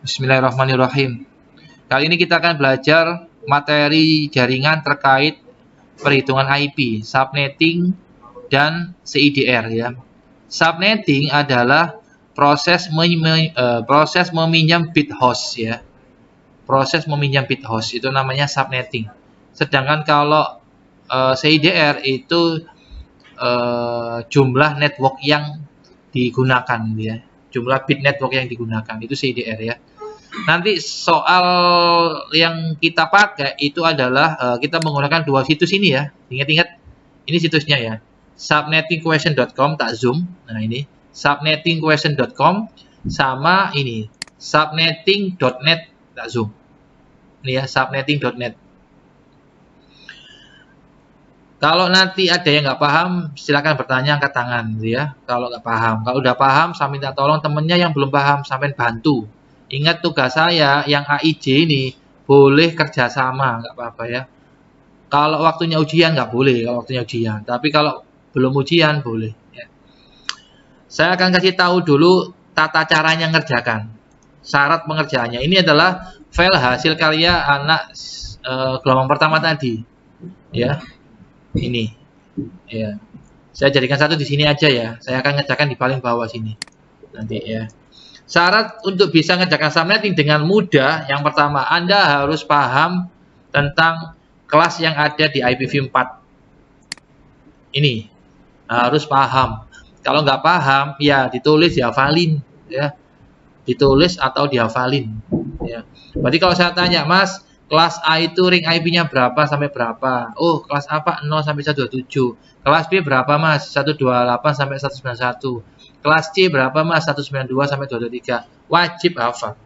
Bismillahirrahmanirrahim. Kali ini kita akan belajar materi jaringan terkait perhitungan IP, subnetting dan CIDR ya. Subnetting adalah proses meminjam bit host ya. Proses meminjam bit host itu namanya subnetting. Sedangkan kalau CIDR itu jumlah network yang digunakan ya. Jumlah bit network yang digunakan itu CIDR ya. Nanti soal yang kita pakai itu adalah kita menggunakan dua situs ini ya. Ingat-ingat ini situsnya ya. subnettingquestion.com tak zoom. Nah ini subnettingquestion.com sama ini subnetting.net tak zoom. Ini ya subnetting.net. Kalau nanti ada yang nggak paham, silakan bertanya, angkat tangan ya. Kalau nggak paham, kalau udah paham, saya minta tolong temennya yang belum paham, sampai bantu. Ingat tugas saya yang AIJ ini boleh kerjasama, nggak apa-apa ya. Kalau waktunya ujian nggak boleh, kalau waktunya ujian. Tapi kalau belum ujian boleh. Ya. Saya akan kasih tahu dulu tata caranya ngerjakan. Syarat pengerjaannya ini adalah file hasil karya anak gelombang pertama tadi, ya. Ini, ya. Saya jadikan satu di sini aja ya. Saya akan ngerjakan di paling bawah sini nanti ya. Syarat untuk bisa ngerjakan subnetting dengan mudah, yang pertama Anda harus paham tentang kelas yang ada di IPv4. Ini harus paham. Kalau nggak paham, ya ditulis dihafalin, ya. Ditulis atau dihafalin. Ya. Berarti kalau saya tanya, Mas, kelas A itu ring IP-nya berapa sampai berapa? Oh, kelas A Pak 0 sampai 127. Kelas B berapa Mas? 128 sampai 191. Kelas C berapa Mas? 192 sampai 223. Wajib hafal.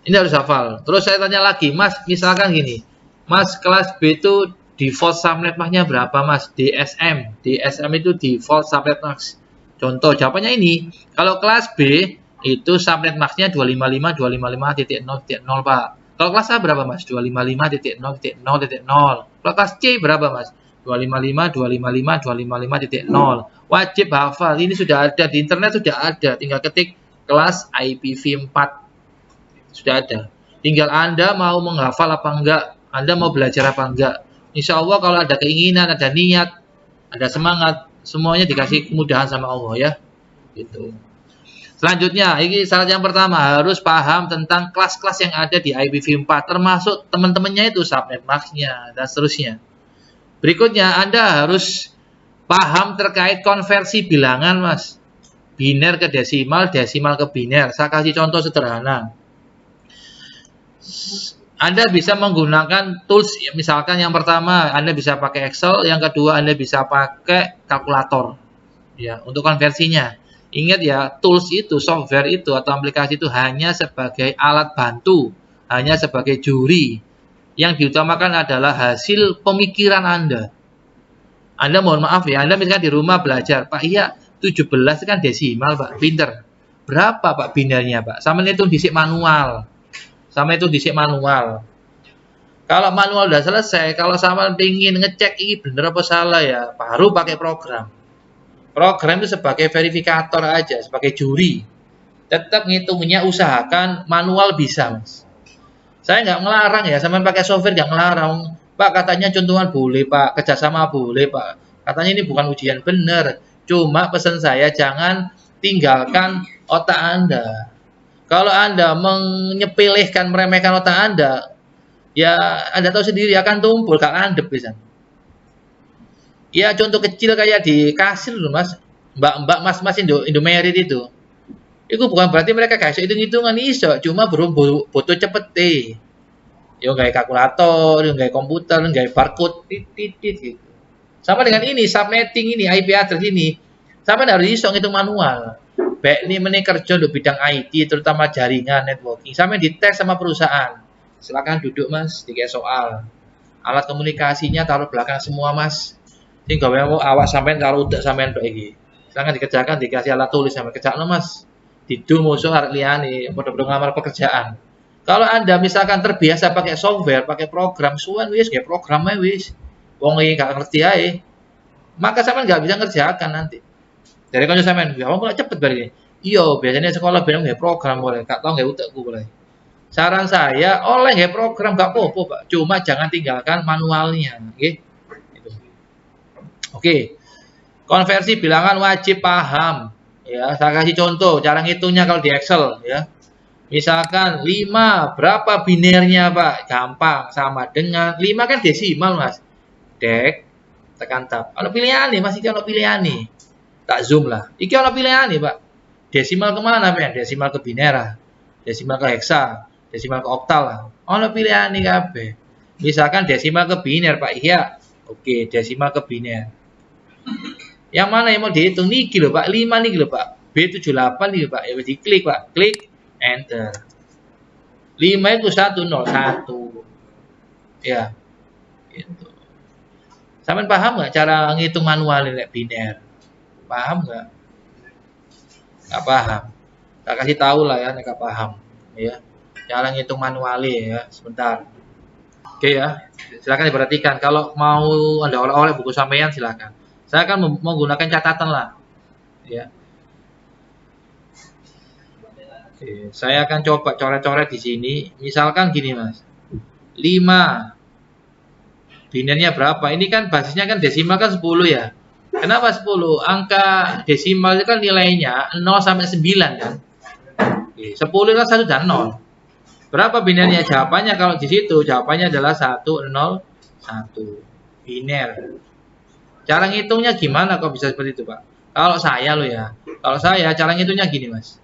Ini harus hafal. Terus saya tanya lagi, Mas, misalkan gini. Mas, kelas B itu default subnet max-nya berapa Mas? DSM. DSM itu default subnet max. Contoh jawabannya ini. Kalau kelas B itu subnet max-nya 255.255.0.0 Pak. Kalau kelas A berapa Mas? 255.0.0.0. Kalau kelas C berapa Mas? 255.255.255.0. Wajib hafal. Ini sudah ada di internet, sudah ada. Tinggal ketik kelas IPv4. Sudah ada. Tinggal Anda mau menghafal apa enggak, Anda mau belajar apa enggak. Insya Allah kalau ada keinginan, ada niat, ada semangat, semuanya dikasih kemudahan sama Allah ya. Gitu. Selanjutnya, ini syarat yang pertama, harus paham tentang kelas-kelas yang ada di IPv4, termasuk teman-temannya itu subnet max-nya dan seterusnya. Berikutnya, Anda harus paham terkait konversi bilangan, Mas. Biner ke desimal, desimal ke biner. Saya kasih contoh sederhana. Anda bisa menggunakan tools, misalkan yang pertama Anda bisa pakai Excel, yang kedua Anda bisa pakai kalkulator ya untuk konversinya. Ingat ya, tools itu, software itu atau aplikasi itu hanya sebagai alat bantu, hanya sebagai juri. Yang diutamakan adalah hasil pemikiran Anda. Anda mohon maaf ya, Anda misalkan di rumah belajar, Pak, iya 17 kan desimal Pak, pinter. Berapa Pak binernya Pak? Sama itu disik manual. Kalau manual udah selesai, kalau sama ingin ngecek ini bener apa salah ya, baru pakai program. Program itu sebagai verifikator aja, sebagai juri. Tetap ngitungnya usahakan manual bisa, Mas. Saya nggak ngelarang ya, sama pakai software nggak ngelarang. Pak katanya contohan boleh, Pak. Kerjasama boleh, Pak. Katanya ini bukan ujian bener. Cuma pesan saya jangan tinggalkan otak Anda. Kalau Anda menyepelekan, meremehkan otak Anda, ya Anda tahu sendiri akan tumpul, gak landep bisa. Ya contoh kecil kayak di kasir loh Mas, mbak-mbak mas-mas Indomaret itu bukan berarti mereka gak iso hitung-hitungan, iso, cuma butuh cepet yo kayak kalkulator, yo kayak komputer, kayak barcode, titit gitu. Sama dengan ini subnetting ini, IP address ini, sama harus iso ngitung manual. Baik ini kerja untuk bidang IT, terutama jaringan networking, sama dites sama perusahaan. Silakan duduk Mas, dikasih soal. Alat komunikasinya taruh belakang semua Mas. Ini gawe awak sampean karo utek sampean tok iki. Silakan dikerjakan, dikasih alat tulis sama kerjaan Mas. Didul musuh arek liyane, padha-padha ngamar pekerjaan. Kalau Anda misalkan terbiasa pakai software, pakai program, suwen wis nggih program ae wis. Wong iki gak ngerti ae. Maka sampean enggak bisa ngerjakan nanti. Dari kanca sampean, ya kok cepet bari. Iya, biasanya sekolah bilang nggak program boleh, gak tau nggak utekku boleh. Saran saya, oleh nggak program gak apa-apa, Pak. Cuma jangan tinggalkan manualnya, oke? Gitu. Oke, konversi bilangan wajib paham. Ya, saya kasih contoh cara ngitungnya kalau di Excel, ya. Misalkan 5, berapa binernya, Pak? Gampang, sama dengan 5 kan desimal, Mas. Dek, tekan tab. Kalau pilihan nih, masih kalau pilihan nih. Tak zoom lah. Iki kalau pilihan nih, Pak. Desimal kemana, Pak? Desimal ke biner, desimal ke heksa, desimal ke oktal lah. Ono pilihan nih kabeh. Misalkan desimal ke biner, Pak. Iya. Oke, desimal ke biner. Yang mana yang mau dihitung? Niki lho, Pak. 5 niki lho, Pak. B78 nih, Pak. Ya diklik, Pak. Klik, enter. 5 itu 101. Ya. Gitu. Sampean paham nggak cara ngitung manual ini biner? Paham nggak? Nggak paham. Tak kasih tahu lah ya, nggak paham. Ya. Cara ngitung manual ya. Sebentar. Oke ya. Silakan diperhatikan. Kalau mau ada oleh-oleh buku sampean silakan. Saya akan menggunakan catatan lah. Ya. Oke, saya akan coba coret-coret di sini. Misalkan gini, Mas. 5. Binernya berapa? Ini kan basisnya kan desimal kan 10 ya. Kenapa 10? Angka desimal itu kan nilainya 0 sampai 9 kan. Oke, 10 kan 1 dan 0. Berapa binernya? Jawabannya kalau di situ jawabannya adalah 101. Biner. Cara ngitungnya gimana kok bisa seperti itu, Pak? Kalau saya loh ya. Kalau saya cara ngitungnya gini, Mas.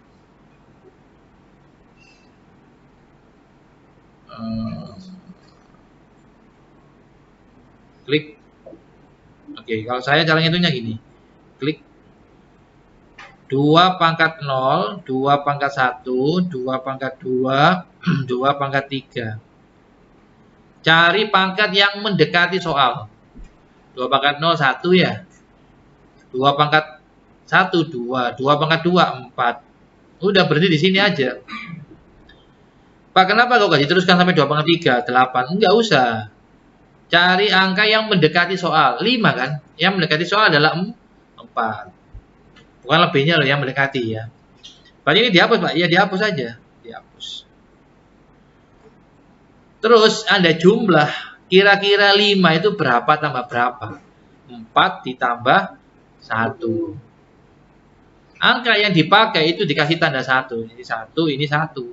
Klik. Oke, kalau saya cara ngitungnya gini. Klik. 2 pangkat 0, 2 pangkat 1, 2 pangkat 2, 2 pangkat 3. Cari pangkat yang mendekati soal. 2 pangkat 0, 1 ya. 2 pangkat 1, 2. 2 pangkat 2, 4. Udah berhenti di sini aja. Pak, kenapa kok gak diteruskan sampai 2 pangkat 3, 8? Enggak usah. Cari angka yang mendekati soal. 5 kan? Yang mendekati soal adalah 4. Bukan lebihnya loh yang mendekati ya. Berarti ini dihapus, Pak? Ya dihapus saja. Dihapus. Terus ada jumlah. Kira-kira 5 itu berapa tambah berapa? 4 ditambah 1. Angka yang dipakai itu dikasih tanda 1. Ini 1, ini 1.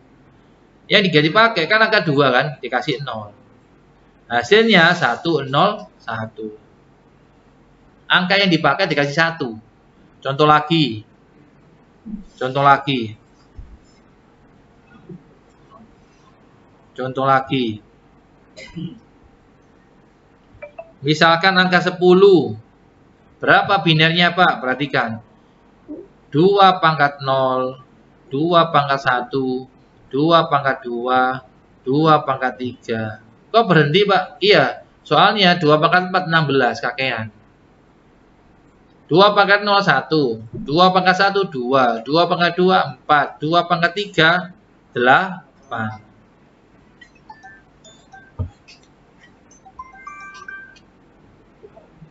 Yang dipakai kan angka 2 kan? Dikasih 0. Hasilnya 101. Angka yang dipakai dikasih 1. Contoh lagi. Contoh lagi. Contoh lagi. Misalkan angka 10. Berapa binernya, Pak? Perhatikan. 2 pangkat 0, 2 pangkat 1, 2 pangkat 2, 2 pangkat 3. Kok berhenti, Pak? Iya, soalnya 2 pangkat 4, 16 kakean. 2 pangkat 0, 1. 2 pangkat 1, 2. 2 pangkat 2, 4. 2 pangkat 3, 8.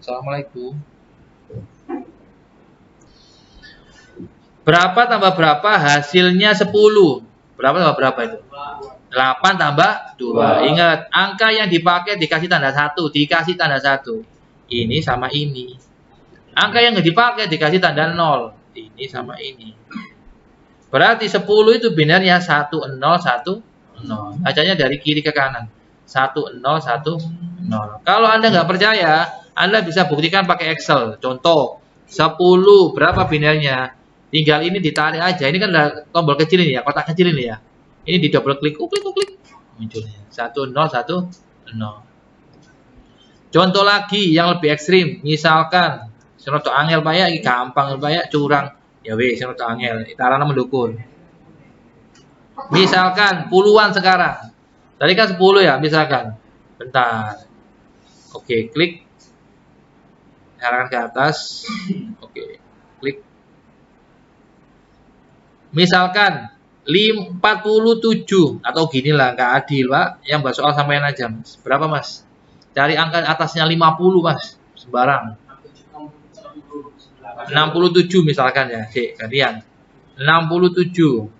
Assalamualaikum. Berapa tambah berapa? Hasilnya 10. Berapa tambah berapa itu? 8 tambah 2. Ingat, angka yang dipakai dikasih tanda 1. Dikasih tanda 1. Ini sama ini. Angka yang nggak dipakai dikasih tanda 0. Ini sama ini. Berarti 10 itu binarnya 1010. Bacanya dari kiri ke kanan. 1010. Kalau Anda nggak percaya, Anda bisa buktikan pakai Excel. Contoh, 10 berapa binarnya? Tinggal ini ditarik aja. Ini kan ada tombol kecil ini ya, kotak kecil ini ya. Ini di double klik, klik. Munculnya 1010. Contoh lagi yang lebih ekstrim, misalkan seroto angel Pak ya, ini gampang Pak ya, curang. Ya weh, seroto angel, tarana mendukung. Misalkan puluhan sekarang. Tadi kan 10 ya, misalkan. Bentar. Oke, klik. Arahkan ke atas. Oke, klik. Misalkan 47 atau gini lah, nggak adil Pak. Yang buat soal sampean aja Mas. Berapa Mas? Cari angka atasnya 50 Mas. Sembarang. 67 misalkan ya, gantian. 67.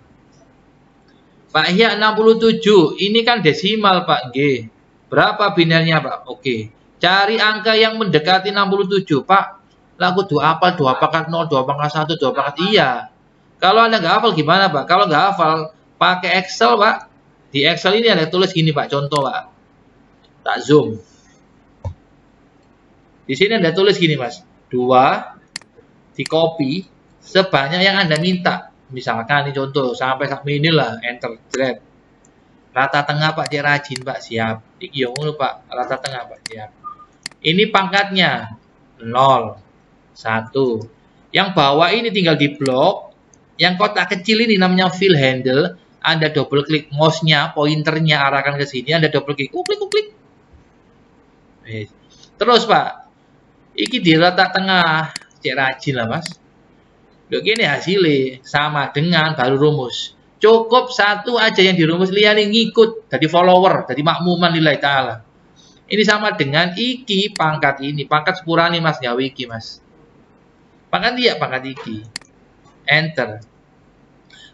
Pak Ihya 67. Ini kan desimal, Pak. G. Berapa binernya, Pak? Oke. Cari angka yang mendekati 67, Pak. Laku 2 hafal, 2 pangkat 0, 2 pangkat 1, 2 pangkat. Iya. Kalau Anda nggak hafal gimana, Pak? Kalau nggak hafal, pakai Excel, Pak. Di Excel ini ada tulis gini, Pak. Contoh, Pak. Tak zoom. Di sini ada tulis gini, Mas. 2 di copy sebanyak yang Anda minta. Misalkan ini contoh sampai ini lah, enter, drag. Rata tengah Pak, cek rajin Pak, siap. Iki yang ngono Pak, rata tengah Pak, siap. Ini pangkatnya 0, 1. Yang bawah ini tinggal di blok. Yang kotak kecil ini namanya fill handle. Anda double klik mouse-nya, pointernya arahkan ke sini, Anda double klik, klik. Terus Pak, iki di rata tengah, cek rajin lah Mas. Loh gini hasilnya sama dengan baru rumus. Cukup satu aja yang dirumus, liane ngikut jadi follower, jadi makmuman lillahi ta'ala. Ini sama dengan iki pangkat ini, pangkat sepurane Mas, nyawa iki Mas. Pangkat dia, pangkat iki. Enter.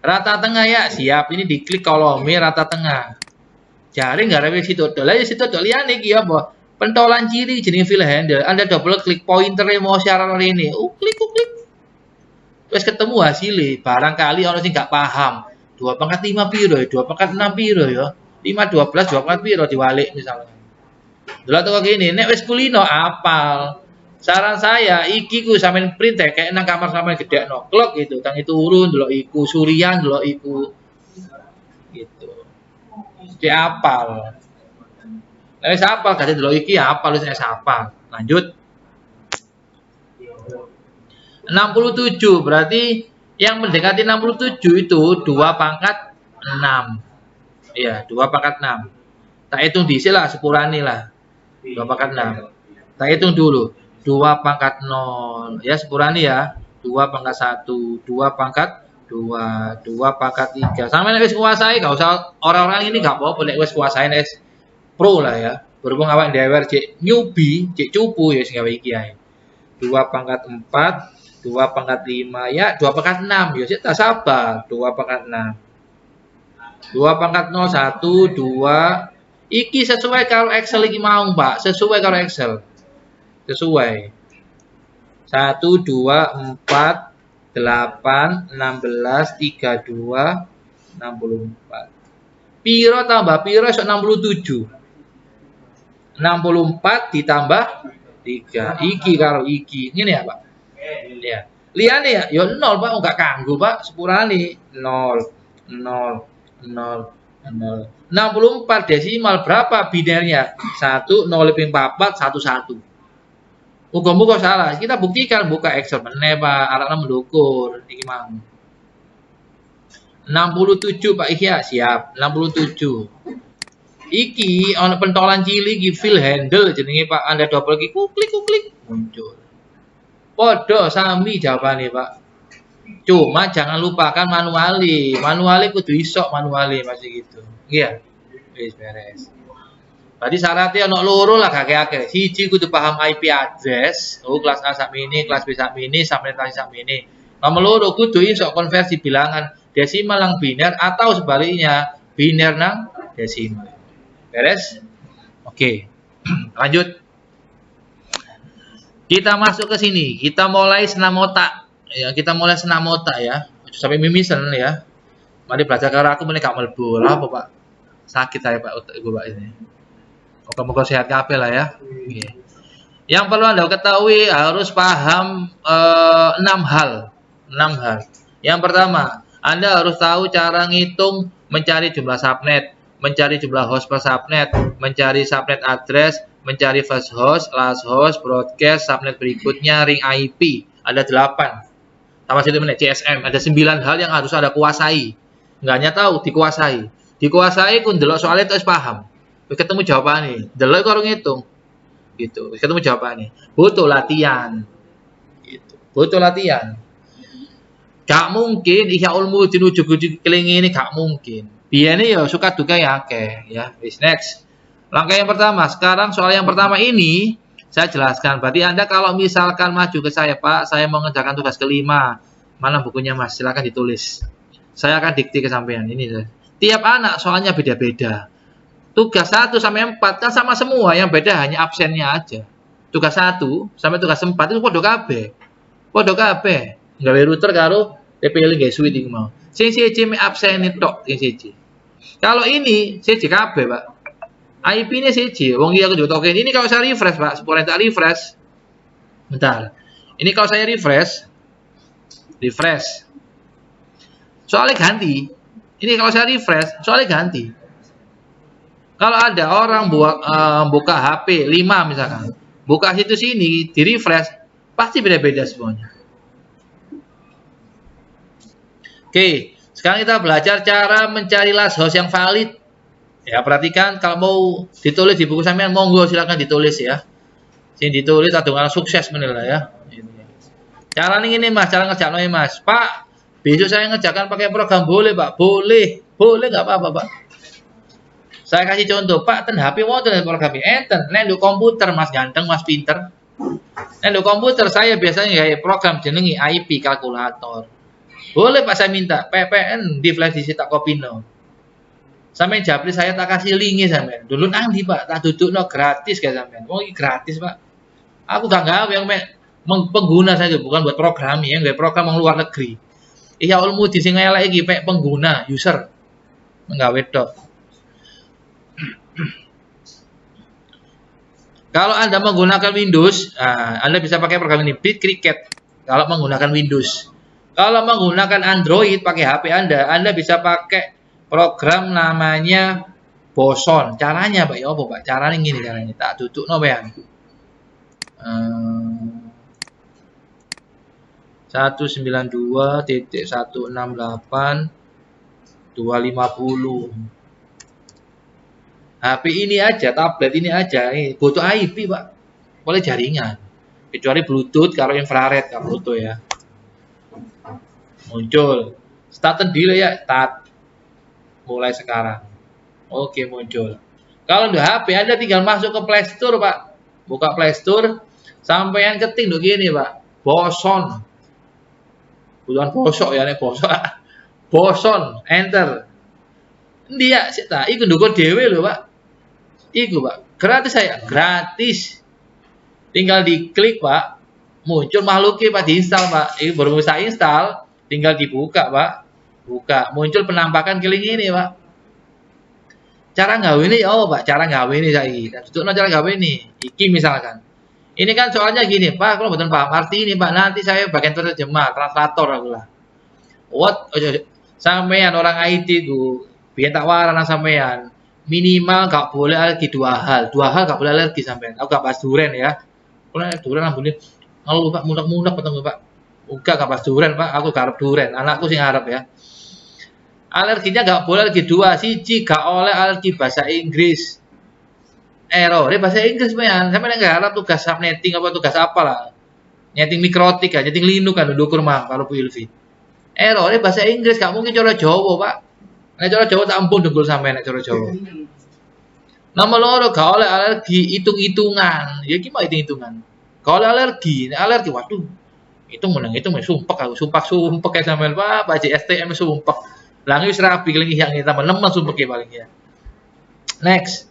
Rata tengah ya, siap. Ini diklik kolomnya rata tengah. Jari nggak revisi situ dol, aja situ dol liane iki apa? Pentolan ciri jenis fill handle. Anda double klik pointernya mau syarat ini. Klik. Terus ketemu hasilnya. Barangkali orang sih nggak paham. 2 pangkat 5 piro ya, 2 pangkat 6 piro ya. 5 12 2 pangkat piro diwalik misalnya. Dulu tuh kayak gini, nek wis kulino apal. Saran saya iki ku sampean print ya kayak nang kamar sampean gedekno. Klok gitu, tang itu urun delok iku, surian delok iku. Gitu. Di apal. Nek wis apal dadi delok iki apal wis apal. Lanjut. 67 berarti yang mendekati 67 itu 2 pangkat 6. Iya, 2 pangkat 6. Tak hitung diisi lah, sepurani lah. 2 pangkat 6. Tak hitung dulu. 2 pangkat 0. Ya, sepurani ya. 2 pangkat 1, 2 pangkat 2, 2 pangkat 3. Sampai nek wis kuasai, gak usah orang-orang ini gak apa-apa nek wis kuasain wis pro lah ya. Berhubung awak dhewe cek newbie, cek cupu ya sing gawe iki ae. 2 pangkat 4, 2 pangkat 5, ya 2 pangkat 6, ya tak sabar, 2 pangkat 6. 2 pangkat 0, 1, 2. Iki sesuai kalau Excel iki mau, Pak. Sesuai kalau Excel. Sesuai. 1, 2, 4, 8, 16, 32, 64. Piro tambah piro esok 67. 64 ditambah 3. Iki karo iki. Ngene ya, Pak. Ya. Liane ya, yo 0 Pak, enggak kanggo Pak, sepurane 0 0 0 0. 64 desimal berapa binernya? 1 0 lebih 44 11. Muga-muga salah. Kita buktikan buka Excel meneh Pak, arahnya mendukur iki mang. 67 Pak Ihya, siap. 67. Iki ana pentolan cilik iki fill handle jenenge Pak, Anda double klik muncul. Podo sami jawabannya Pak. Cuma jangan lupakan manuali. Manuali kudu iso manuali masih gitu. Iya. Wis beres. Tadi syaratnya ono loro lah kakek-kakek. Siji kudu paham IP address. Oh kelas A sak mini, kelas B sak mini, sampai sak mini. Nomor loro kudu iso konversi bilangan desimal nang biner atau sebaliknya biner nang desimal. Beres? Oke. Lanjut. Kita masuk ke sini. Kita mulai senam otak. Ya, kita mulai senam otak ya. Sampai mimisan ya. Mari belajar karo aku meneh gak mlebu. Lah apa, Pak? Sakit saya Pak otak gue Pak ini. Moga-moga sehat kabeh lah ya. Oke. Yang perlu Anda ketahui harus paham 6 hal. 6 hal. Yang pertama, Anda harus tahu cara ngitung mencari jumlah subnet, mencari jumlah host per subnet, mencari subnet address, mencari first host, last host, broadcast, subnet berikutnya, ring IP. Ada 8. Sama situ menit CSM. Ada 9 hal yang harus Anda kuasai. Nggak hanya tahu, dikuasai. Dikuasai kun delok soalnya terus paham. Ketemu jawabannya. Delok karo ngitung. Gitu. Ketemu jawabannya. Butuh latihan. Gitu. Butuh latihan. Gak mungkin Ihya Ulumuddin ujug-ujug kelingi ini gak mungkin. Biasanya ya suka duka ya oke. Ya, next. Langkah yang pertama, sekarang soal yang pertama ini saya jelaskan. Berarti Anda kalau misalkan maju ke saya, Pak, saya mau mengerjakan tugas kelima. Mana bukunya Mas? Silakan ditulis. Saya akan dikti ke sampean ini. Tiap anak soalnya beda-beda. Tugas 1 sampai 4 kan sama semua, yang beda hanya absennya aja. Tugas 1 sampai tugas 4 itu padha kabeh. Padha kabeh. Gawe router karo TP-Link gawe switch iku mau. Sing siji mek absen tok sing siji. Kalau ini siji kabeh, Pak. IP-nya siji. Wong iki aku jotoke. Ini kalau saya refresh, Pak, supaya tak refresh. Bentar. Ini kalau saya refresh. Soalnya ganti. Ini kalau saya refresh, soalnya ganti. Kalau ada orang buka HP 5 misalkan, buka situs ini, di refresh, pasti beda-beda semuanya. Oke, sekarang kita belajar cara mencari last host yang valid. Ya, perhatikan kalau mau ditulis di buku sampean, monggo silakan ditulis ya. Sing ditulis adungan sukses menilai ya. Cara ini Mas, cara ngerjakan Mas. Pak, besok saya ngerjakan pakai program boleh, Pak? Boleh nggak apa-apa, Pak. Saya kasih contoh, Pak, ten HP wonten program enten, nek nduk komputer Mas ganteng, Mas pinter. Nek nduk komputer saya biasanya kayak program jenengi IP kalkulator. Boleh Pak, saya minta PPN di flash disk tak kopino. Sampai japri saya tak kasih linknya sampean. Dulu nang di Pak, tak dudukno gratis kayak sampean. Oh, ini gratis, Pak. Aku gak gawe yang pengguna saja, bukan buat program ya, nggak program yang luar negeri. Iya ulmu di sing elek iki pek pengguna, user. Nggawe tok. Kalau Anda menggunakan Windows, Anda bisa pakai program ini BitCricket. Kalau menggunakan Windows. Kalau menggunakan Android pakai HP Anda bisa pakai program namanya Boson. Caranya Pak, ya apa Pak? Caranya gini caranya. Tak duduk no ya. 192.168.250. HP ini aja, tablet ini aja, butuh IP Pak. Boleh jaringan. Kecuali Bluetooth kalau infrared kalau butuh ya. Muncul. Start delay ya, start. Mulai sekarang. Oke, muncul. Kalau udah HP Anda tinggal masuk ke Play Store, Pak. Buka Play Store, sampean ketik begini, Pak. Boson. Bukan bosok ya, nek bosok. Boson, enter. Dia sik ta, iku ndukul dhewe lho, Pak. Iku, Pak. Gratis saya, gratis. Tinggal diklik, Pak. Muncul makhluknya, Pak, diinstal, Pak. Ini baru bisa install, tinggal dibuka, Pak. Buka, muncul penampakan keling ini, Pak. Cara gawe ini, Pak, cara gawe ini saiki. Contohnya cara gawe ini. Iki misalkan. Ini kan soalnya gini, Pak, kalau betul paham arti ini, Pak, nanti saya bagian terjemah, translator aku lah. Sampean orang IT ku, biar tak waran sampean. Minimal gak boleh alergi 2 hal. 2 hal gak boleh alergi sampean. Aku gak bahas duren ya. Kalau duren ambune kalau Pak munak-munak ketemu Pak. Uga gak bahas duren, Pak. Aku garap duren. Anakku sing ngarep ya. Alerginya gak boleh alergi 2. Siji gak oleh alergi bahasa Inggris. Error bahasa Inggris sampean. Sampean ngarep tugas subnetting apa tugas apa lah. Nyeting mikrotik ya, nyeting Linux kan ndukur mah karo Bu Ilvi. Error bahasa Inggris gak mungkin cara Jawa, Pak. Nek cara Jawa tak ampun dengkul sampean nek cara Jawa. Nomor loro gak oleh alergi hitung-hitungan. Ya iki mah hitung-hitungan. Gak oleh alergi, alergi waduh. Hitung sumpek aku, sumpek kayak sampean Pak, baca STM sumpek. Langi wis rapi keling yang kita menemen sumpek paling ya. Next.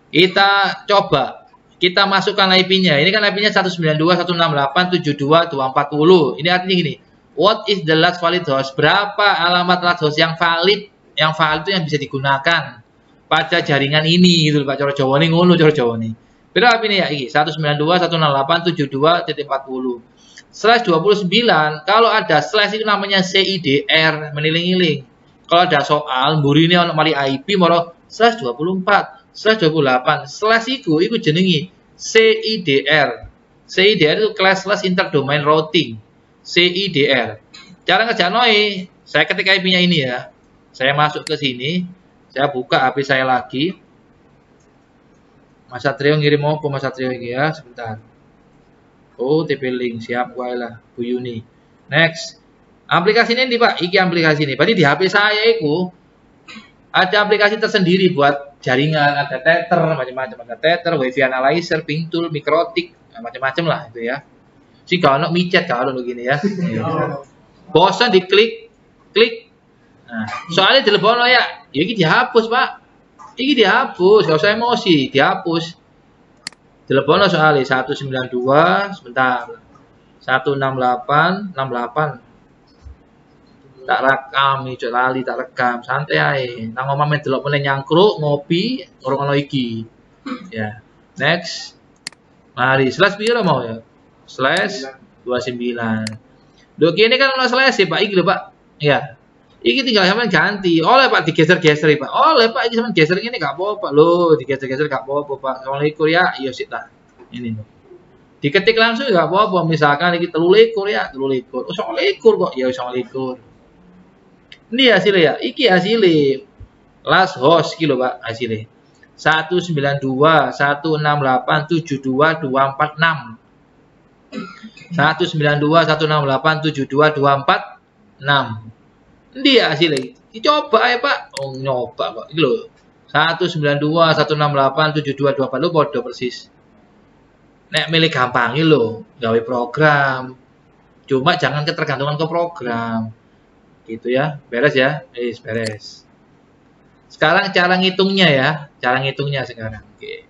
Kita coba kita masukkan IP-nya. Ini kan IP-nya 192.168.72.240. Ini artinya gini. What is the last valid host? Berapa alamat last host yang valid? Yang valid itu yang bisa digunakan pada jaringan ini gitu Pak. Cara Jawa ini ngono cara Jawa ini. Berapa ini ya iki? 192.168.72.240/29. Kalau ada slash itu namanya CIDR, meniling-iling. Kalau ada soal mburine ono mali IP moro /24/28 iku jenengi CIDR. CIDR itu classless interdomain routing. CIDR. Cara ngerjain saya ketik IP-nya ini ya. Saya masuk ke sini, saya buka HP saya lagi. Mas Satrio ngirim apa Mas Satrio ini ya, sebentar. Oh, TP-Link siap wae lah, Bu Yuni. Next. Aplikasi ini Pak, iki aplikasi ini. Berarti di HP saya itu ada aplikasi tersendiri buat jaringan, ada tether, macam-macam, ada tether, wifi analyzer, ping tool, mikrotik, macam-macam lah itu ya. Si kalau micet kalau begini ya. Bosan diklik, klik. Nah, soalnya dilebono ya, ya iki dihapus, Pak. Iki dihapus, gak usah emosi, dihapus. Dilebono soalnya 192, sebentar. 168, 68. Tak rekam iki lali tak rekam, santai ae. Nang omah men delok meneh nyangkruk, ngopi, ngrungokno iki. Ya. Next. Mari, slash piro mau ya? Slash 29. Duh, ini kan ono slash ya, Pak. Iki lho, Pak. Ya. Iki tinggal sampean ganti. Oleh Pak digeser-geser, Pak. Oleh Pak iki sampean geser ngene gak apa-apa lho, digeser-geser gak apa-apa, Pak. 29 ya, iya sik ta. Ini. Diketik langsung gak apa-apa. Misalkan iki 23 ya, 23. Oh, 29 kok. Ya 29. Ini hasilnya ya. Iki hasilnya. Last host iki lho, Pak, hasilnya. 192 168 72 246. 192 168 72 246. Dia hasilnya. Dicoba ya, Pak. Oh, nyoba, Pak. Iki lho. 192 168 72 24 lu podo persis. Nek milih gampang lho, gawe program. Cuma jangan ketergantungan ke program. Gitu ya. Beres ya? Beres. Sekarang cara ngitungnya ya. Cara ngitungnya sekarang. Oke.